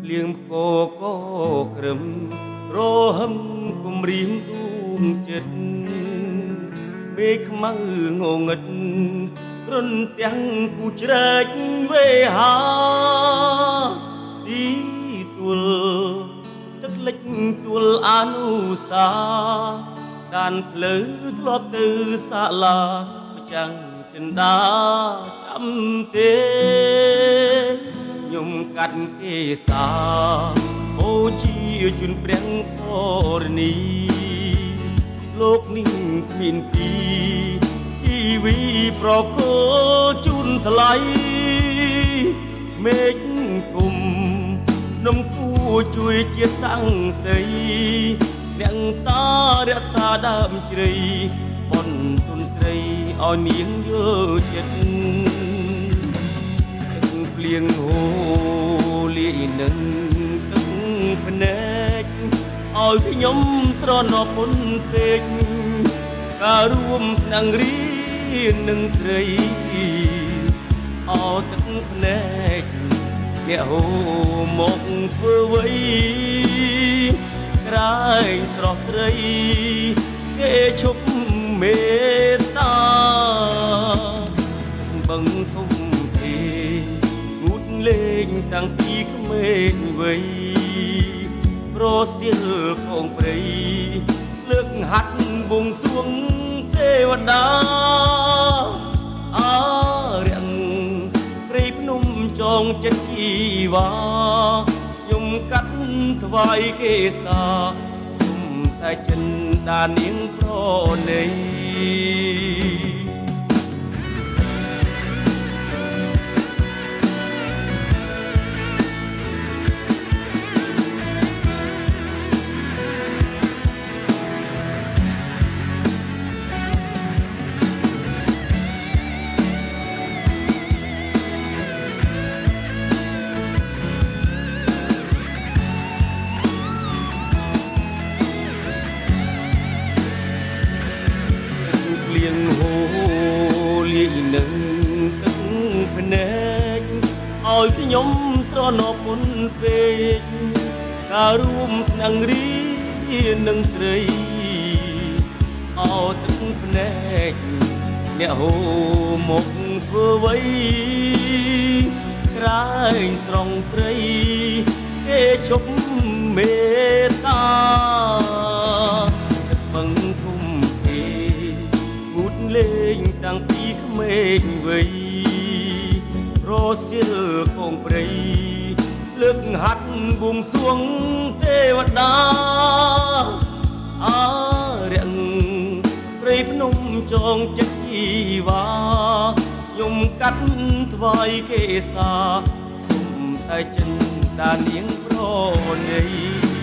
លៀងកកក្រឹមរហឹមគំរាមដួងចិត្តមេឃខ្មៅងងឹតរុនទាំងពូជ្រែកវេហាទីទួលទឹកលិចទួលអនុសាដានភ្លឺធ្លាប់ទៅសាលាប្រចាំងចិន្តាចាំទេខ្ញុំកាត់គេសាអូជាជនព្រះធរណីលោកនេះគ្មានពីជីវីប្រកោជូនថ្លៃមេឃធំនំគួជួយជាសង្ស័យអ្នកតារក្សាដើមជ្រៃបនទុនស្រីឲ្យនាងយកចិត្តទឹកភ្លៀងហូរលាយនឹងទឹកភ្នែកឲ្យខ្ញុំស្រណប់មុនពេកការរួមនឹងរៀននឹងស្រីអោទឹកភ្នែកអ្នកហូរមកធ្វើអ្វីក្រែងស្រស់ស្រីគេឈប់មេត្តាបឹងធំទេងូតលេងតាំងពីក្មេងវ័យប្រសៀលផងព្រៃលើកហាត់បួងសួងទេវតាអារាំងព្រៃភ្នំចងចិត្តជីវ៉ាខ្ញុំកាត់ថ្វាយគេសាសុំតែចិនដានាងប្រណីលៀងហូរលាយនឹងទឹកភ្នែកឲ្យខ្ញុំស្រណប់មុនពេកការរួមនឹងរៀននឹងស្រីអោទឹកភ្នែកអ្នកហូរមកធ្វើអ្វីក្រែងស្រង់ស្រីគេឈប់មេត្តាបឹងធំលេងតាំងពីក្មេងវ័យរសៀលកងព្រៃលើកហាត់បួងសួងទេវតាអារាំងព្រៃភ្នំចងចិត្តជីវ៉ាខ្ញុំកាត់ថ្វាយគេសាសុំតែចិនដានាងប្រណី